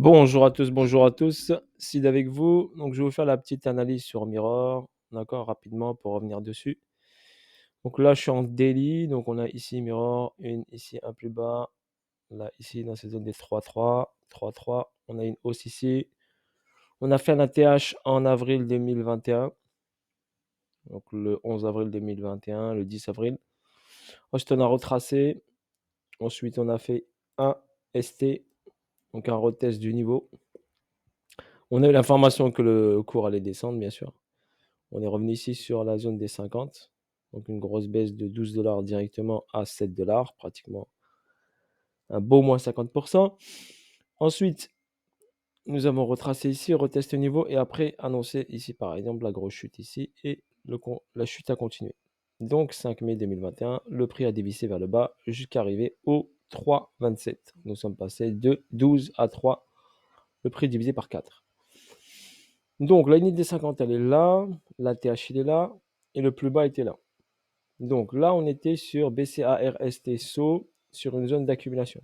Bonjour à tous, bonjour à tous. Sid avec vous. Donc, je vais vous faire la petite analyse sur Mirror, d'accord, rapidement pour revenir dessus. Donc là, je suis en daily. Donc, on a ici Mirror, une ici un plus bas. Là, ici, dans cette zone des 3-3, 3-3. On a une hausse ici. On a fait un ATH en avril 2021. Donc, le 11 avril 2021, le 10 avril. Ensuite, on a retracé. Ensuite, on a fait un ST, donc un retest du niveau. On a eu l'information que le cours allait descendre, bien sûr. On est revenu ici sur la zone des 50. Donc une grosse baisse de 12 dollars directement à 7 dollars, pratiquement un beau moins 50%. Ensuite, nous avons retracé ici, retesté au niveau et après annoncé ici par exemple la grosse chute ici et la chute a continué. Donc 5 mai 2021, le prix a dévissé vers le bas jusqu'à arriver au 3,27. Nous sommes passés de 12 à 3, le prix divisé par 4. Donc la limite des 50 elle est là, la TH il est là et le plus bas était là. Donc là, on était sur BCARST SO sur une zone d'accumulation,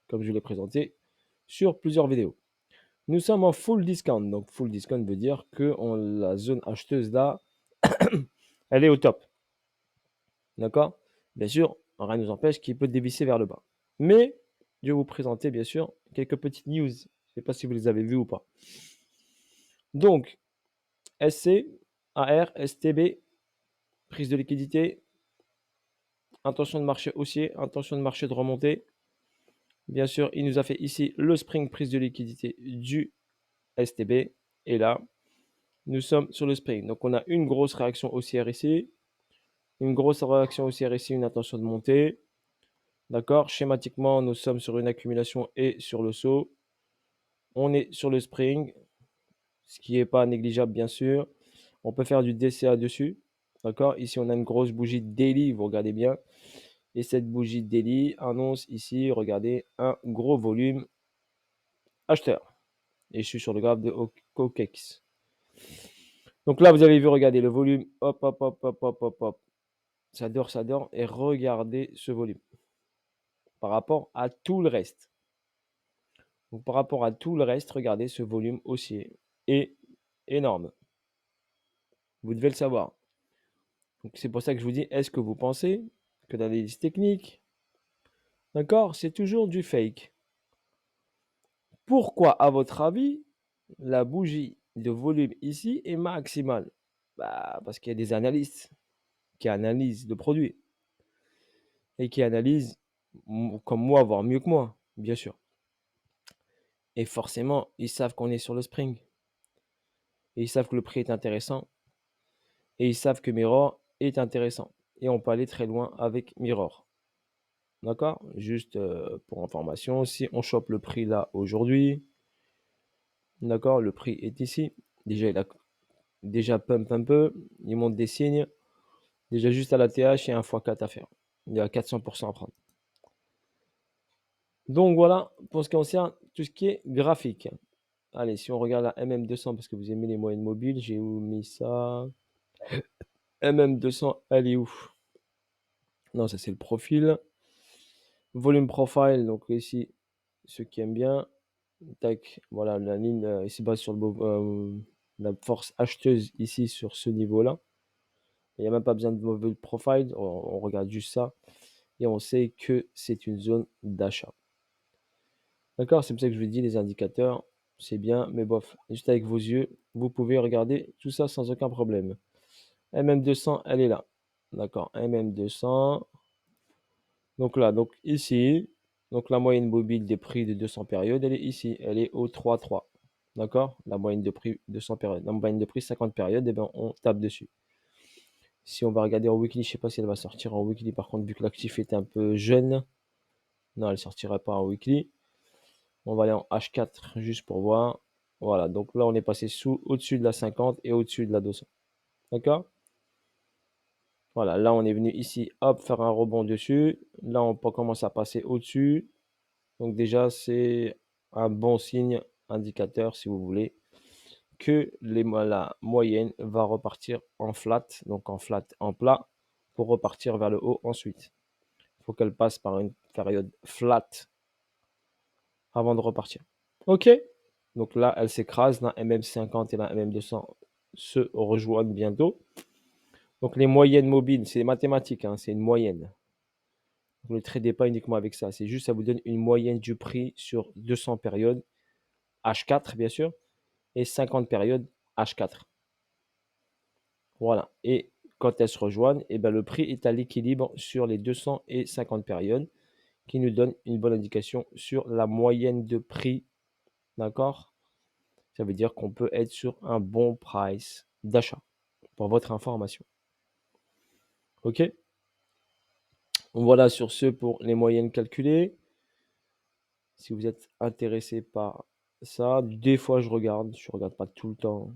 comme je l'ai présenté sur plusieurs vidéos. Nous sommes en full discount. Donc full discount veut dire que la zone acheteuse là, elle est au top. D'accord? Bien sûr, rien ne nous empêche qu'il peut dévisser vers le bas. Mais je vais vous présenter bien sûr quelques petites news. Je ne sais pas si vous les avez vues ou pas. Donc, SC, AR, STB, prise de liquidité, intention de marché haussier, intention de marché de remontée. Bien sûr, il nous a fait ici le spring prise de liquidité du STB. Et là, nous sommes sur le spring. Donc, on a une grosse réaction haussière ici. Une grosse réaction haussière ici, une intention de montée. D'accord? Schématiquement, nous sommes sur une accumulation et sur le saut. On est sur le spring, ce qui n'est pas négligeable, bien sûr. On peut faire du DCA dessus. D'accord? Ici, on a une grosse bougie daily, vous regardez bien. Et cette bougie daily annonce ici, regardez, un gros volume acheteur. Et je suis sur le graphe de OKEX. Donc là, vous avez vu, regardez le volume. Hop, hop, hop, hop, hop, hop, hop. Ça dort, ça dort. Et regardez ce volume par rapport à tout le reste. Donc par rapport à tout le reste, regardez ce volume haussier est énorme. Vous devez le savoir. Donc c'est pour ça que je vous dis, est-ce que vous pensez que dans les listes techniques, d'accord, c'est toujours du fake? Pourquoi, à votre avis, la bougie de volume ici est maximale? Parce qu'il y a des analystes qui analysent le produit et qui analysent comme moi, voire mieux que moi, bien sûr. Et forcément, ils savent qu'on est sur le spring. Et ils savent que le prix est intéressant. Et ils savent que Mirror est intéressant. Et on peut aller très loin avec Mirror. D'accord? Juste pour information, si on chope le prix là aujourd'hui, d'accord, le prix est ici. Déjà, il a déjà pump un peu. Il monte des signes. Déjà, juste à la TH, il y a un x4 à faire. Il y a 400% à prendre. Donc voilà, pour ce qui concerne tout ce qui est graphique. Allez, si on regarde la MM200, parce que vous aimez les moyennes mobiles, j'ai où mis ça? MM200, elle est où? Non, ça c'est le profil. Volume profile, donc ici, ceux qui aiment bien. Tac, voilà, la ligne ici base sur la force acheteuse ici sur ce niveau-là. Il n'y a même pas besoin de volume profile, on regarde juste ça et on sait que c'est une zone d'achat. D'accord, c'est pour ça que je vous dis, les indicateurs, c'est bien, mais bof, juste avec vos yeux, vous pouvez regarder tout ça sans aucun problème. MM200, elle est là. D'accord, MM200. Donc là, donc ici, donc la moyenne mobile des prix de 200 périodes, elle est ici, elle est au 3,3. D'accord? La moyenne de prix 200 périodes. La moyenne de prix 50 périodes, et bien on tape dessus. Si on va regarder en weekly, je ne sais pas si elle va sortir en weekly, par contre, vu que l'actif est un peu jeune, non, elle ne sortira pas en weekly. On va aller en H4 juste pour voir. Voilà, donc là on est passé au-dessus de la 50 et au-dessus de la 200. D'accord? Voilà, là on est venu ici, hop, faire un rebond dessus. Là on peut commencer à passer au-dessus. Donc déjà c'est un bon signe indicateur si vous voulez que la moyenne va repartir en flat, donc en flat en plat pour repartir vers le haut ensuite. Il faut qu'elle passe par une période flat avant de repartir. Ok? Donc là, elle s'écrase. La MM50 et la MM200 se rejoignent bientôt. Donc les moyennes mobiles, c'est mathématique, hein, c'est une moyenne. Vous ne tradez pas uniquement avec ça. C'est juste, ça vous donne une moyenne du prix sur 200 périodes, H4 bien sûr, et 50 périodes, H4. Voilà. Et quand elles se rejoignent, eh ben, le prix est à l'équilibre sur les 200 et 50 périodes, qui nous donne une bonne indication sur la moyenne de prix. D'accord? Ça veut dire qu'on peut être sur un bon price d'achat, pour votre information. OK? Voilà sur ce pour les moyennes calculées. Si vous êtes intéressé par ça, des fois je regarde pas tout le temps.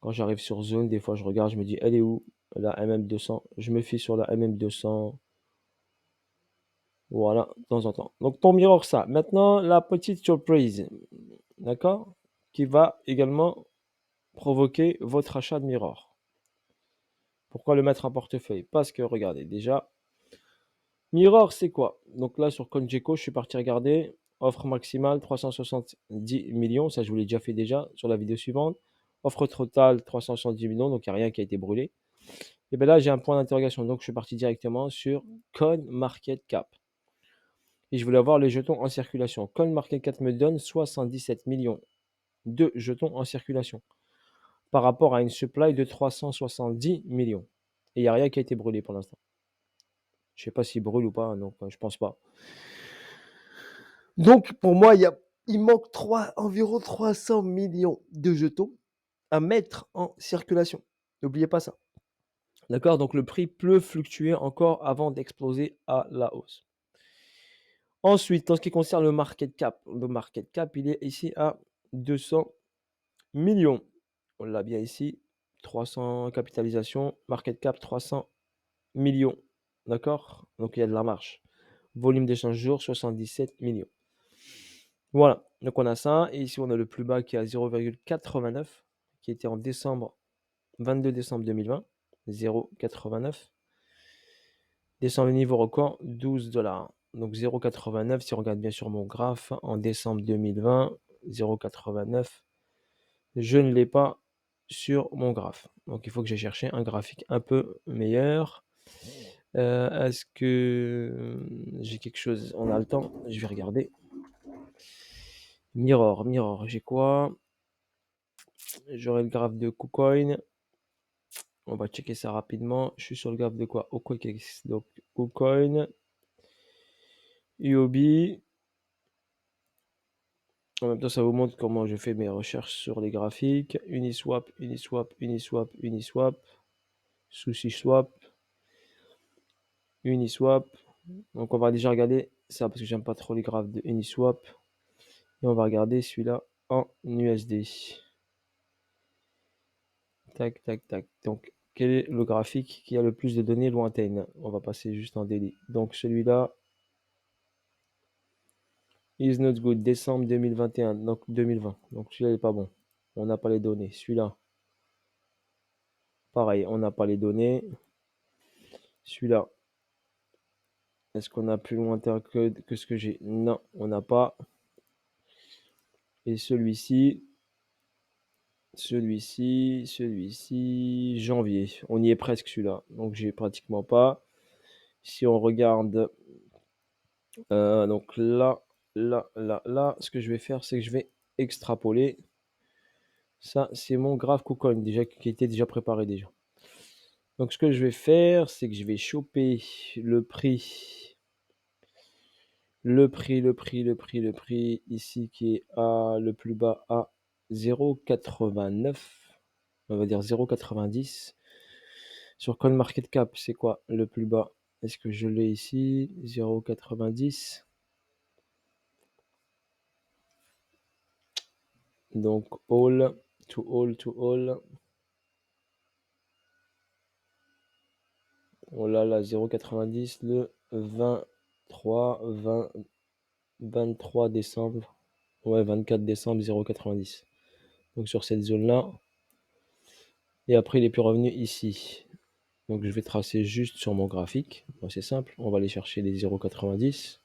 Quand j'arrive sur zone, des fois je regarde, je me dis, elle est où la MM200? Je me fie sur la MM200. Voilà, de temps en temps. Donc pour Mirror, ça. Maintenant, la petite surprise, d'accord? Qui va également provoquer votre achat de Mirror. Pourquoi le mettre en portefeuille? Parce que regardez, déjà, Mirror, c'est quoi? Donc là, sur CoinGecko, je suis parti regarder. Offre maximale 370 millions. Ça, je vous l'ai déjà fait déjà sur la vidéo suivante. Offre totale 370 millions. Donc, il n'y a rien qui a été brûlé. Et bien là, j'ai un point d'interrogation. Donc, je suis parti directement sur CoinMarketCap. Et je voulais avoir les jetons en circulation. CoinMarketCap me donne 77 millions de jetons en circulation par rapport à une supply de 370 millions. Et il n'y a rien qui a été brûlé pour l'instant. Je ne sais pas s'il brûle ou pas, donc je pense pas. Donc pour moi, il manque environ 300 millions de jetons à mettre en circulation. N'oubliez pas ça. D'accord? Donc le prix peut fluctuer encore avant d'exploser à la hausse. Ensuite, en ce qui concerne le market cap, il est ici à 200 millions. On l'a bien ici. 300 capitalisation, market cap 300 millions. D'accord? Donc il y a de la marge. Volume d'échange jour 77 millions. Voilà, donc on a ça. Et ici, on a le plus bas qui est à 0,89, qui était en 22 décembre 2020. 0,89. Descend le niveau record, 12 $. Donc 0,89, si on regarde bien sur mon graphe, en décembre 2020, 0,89. Je ne l'ai pas sur mon graphe. Donc il faut que j'ai cherché un graphique un peu meilleur. Est-ce que j'ai quelque chose? On a le temps, je vais regarder. Mirror, j'ai quoi? J'aurai le graphe de KuCoin. On va checker ça rapidement. Je suis sur le graphe de quoi? OKX. Donc KuCoin, UOB. En même temps, ça vous montre comment je fais mes recherches sur les graphiques. Uniswap, SushiSwap, Uniswap. Donc on va déjà regarder ça parce que j'aime pas trop les graphes de Uniswap. Et on va regarder celui-là en USD. Tac, tac, tac. Donc quel est le graphique qui a le plus de données lointaines? On va passer juste en daily. Donc celui-là, is not good, décembre 2021, donc 2020. Donc celui-là n'est pas bon. On n'a pas les données. Celui-là, pareil, on n'a pas les données. Celui-là, est-ce qu'on a plus lointain que ce que j'ai? Non, on n'a pas. Et celui-ci, janvier. On y est presque celui-là. Donc j'ai pratiquement pas. Si on regarde, donc là, ce que je vais faire, c'est que je vais extrapoler. Ça, c'est mon graphe KuCoin déjà qui était déjà préparé déjà. Donc ce que je vais faire, c'est que je vais choper le prix ici qui est à le plus bas à 0,89. On va dire 0,90. Sur CoinMarketCap, c'est quoi le plus bas? Est-ce que je l'ai ici? 0,90. Donc all to all. On l'a là 0,90 le 23 décembre. Ouais, 24 décembre 0,90. Donc sur cette zone-là. Et après, il est plus revenu ici. Donc je vais tracer juste sur mon graphique. Bon, c'est simple. On va aller chercher les 0,90.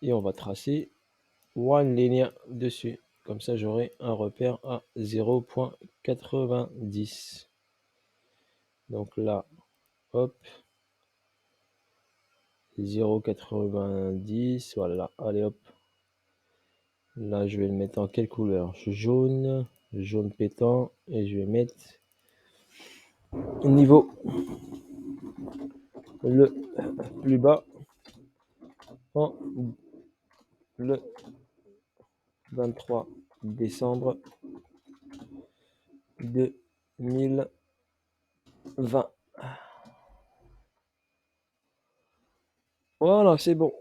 Et on va tracer one ligne dessus. Comme ça, j'aurai un repère à 0,90. Donc là, hop, 0,90. Voilà, allez hop. Là, je vais le mettre en quelle couleur? Jaune, jaune pétant. Et je vais mettre niveau le plus bas en le 23 décembre 2020. Voilà, c'est bon.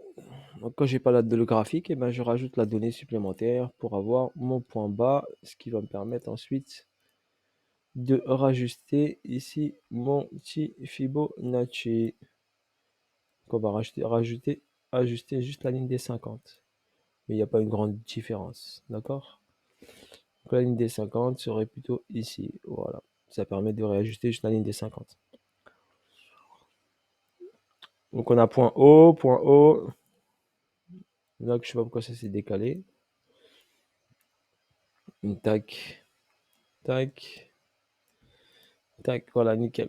Donc quand j'ai pas la donnée graphique, et ben, je rajoute la donnée supplémentaire pour avoir mon point bas, ce qui va me permettre ensuite de rajuster ici mon petit Fibonacci. On va ajuster juste la ligne des 50. Mais il n'y a pas une grande différence, d'accord? Donc la ligne des 50 serait plutôt ici, voilà. Ça permet de réajuster juste la ligne des 50. Donc on a point haut. Là, je sais pas pourquoi ça s'est décalé. Tac, tac, tac, voilà, nickel.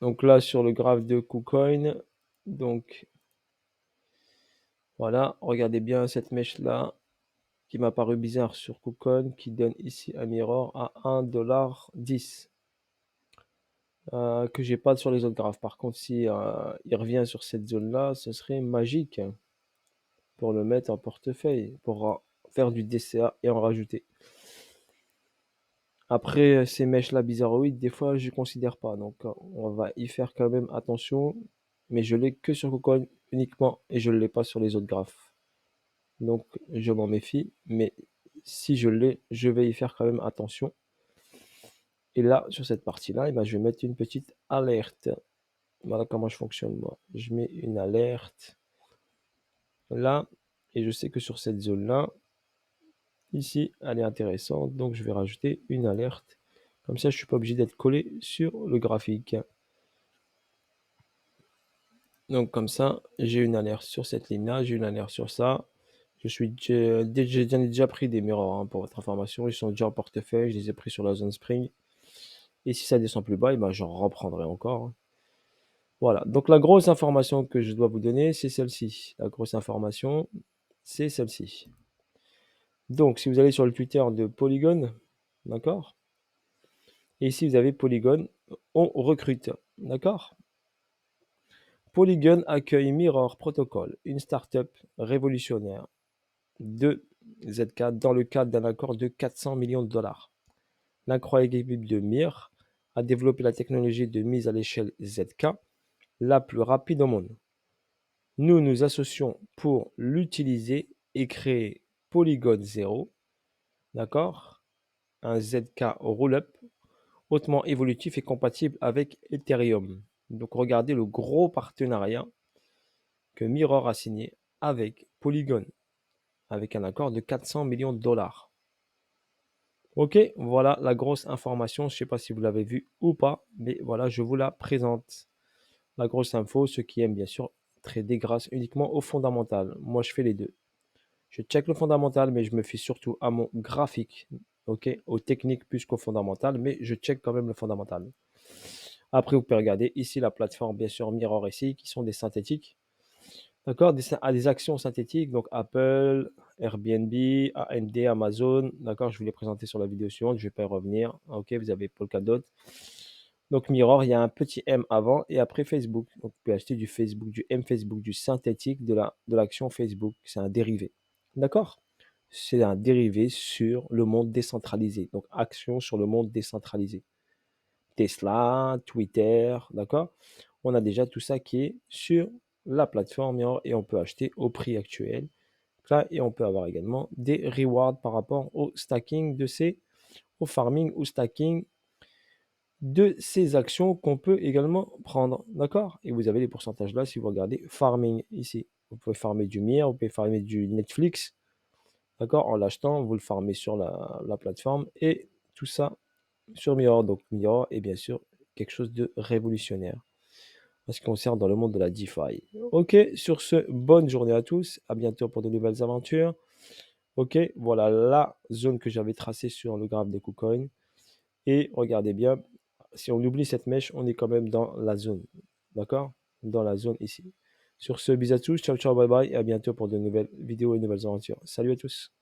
Donc là, sur le graphe de KuCoin, donc voilà, regardez bien cette mèche-là qui m'a paru bizarre sur KuCoin, qui donne ici un mirror à 1,10 $, que j'ai pas sur les autres graphes. Par contre, si il revient sur cette zone-là, ce serait magique pour le mettre en portefeuille, pour faire du DCA et en rajouter. Après, ces mèches-là bizarroïdes, des fois, je ne considère pas. Donc, on va y faire quand même attention. Mais je l'ai que sur KuCoin uniquement et je ne l'ai pas sur les autres graphes. Donc, je m'en méfie. Mais si je l'ai, je vais y faire quand même attention. Et là, sur cette partie-là, eh ben, je vais mettre une petite alerte. Voilà comment je fonctionne, moi. Je mets une alerte là. Et je sais que sur cette zone-là, ici, elle est intéressante. Donc, je vais rajouter une alerte. Comme ça, je ne suis pas obligé d'être collé sur le graphique. Donc comme ça, j'ai une alerte sur cette ligne-là, j'ai une alerte sur ça. J'en ai déjà pris des mirrors, hein, pour votre information. Ils sont déjà en portefeuille, je les ai pris sur la zone spring. Et si ça descend plus bas, eh ben, j'en reprendrai encore, hein. Voilà, donc la grosse information que je dois vous donner, c'est celle-ci. La grosse information, c'est celle-ci. Donc si vous allez sur le Twitter de Polygon, d'accord? Et ici vous avez Polygon, on recrute, d'accord? Polygon accueille Mirror Protocol, une startup révolutionnaire de ZK dans le cadre d'un accord de 400 millions de dollars. L'incroyable équipe de Mir a développé la technologie de mise à l'échelle ZK, la plus rapide au monde. Nous nous associons pour l'utiliser et créer Polygon Zero, d'accord? Un ZK Rollup hautement évolutif et compatible avec Ethereum. Donc regardez le gros partenariat que Mirror a signé avec Polygon, avec un accord de 400 millions de dollars. Ok, voilà la grosse information. Je ne sais pas si vous l'avez vu ou pas, mais voilà, je vous la présente. La grosse info, ceux qui aiment bien sûr trader grâce uniquement au fondamental. Moi, je fais les deux. Je check le fondamental, mais je me fie surtout à mon graphique, ok, aux techniques plus qu'au fondamental, mais je check quand même le fondamental. Après, vous pouvez regarder ici la plateforme, bien sûr, Mirror ici, qui sont des synthétiques. D'accord, des actions synthétiques, donc Apple, Airbnb, AMD, Amazon. D'accord, je vous l'ai présenté sur la vidéo suivante, je ne vais pas y revenir. Ok, vous avez Polkadot. Donc Mirror, il y a un petit M avant et après Facebook. Donc vous pouvez acheter du Facebook, du M Facebook, du synthétique de l'action Facebook. C'est un dérivé. D'accord? C'est un dérivé sur le monde décentralisé. Donc action sur le monde décentralisé. Tesla, Twitter, d'accord? On a déjà tout ça qui est sur la plateforme et on peut acheter au prix actuel. Là, et on peut avoir également des rewards par rapport au stacking au farming ou stacking de ces actions qu'on peut également prendre, d'accord? Et vous avez les pourcentages là si vous regardez farming ici. Vous pouvez farmer du Mir, vous pouvez farmer du Netflix, d'accord? En l'achetant, vous le farmez sur la plateforme et tout ça sur Mirror. Donc Mirror est bien sûr quelque chose de révolutionnaire en ce qui concerne dans le monde de la DeFi. Ok, sur ce, bonne journée à tous, à bientôt pour de nouvelles aventures. OK, voilà la zone que j'avais tracée sur le graphe des KuCoin et regardez bien, si on oublie cette mèche, on est quand même dans la zone, d'accord? Dans la zone ici. Sur ce, bisous à tous, ciao, ciao, bye bye et à bientôt pour de nouvelles vidéos et de nouvelles aventures. Salut à tous!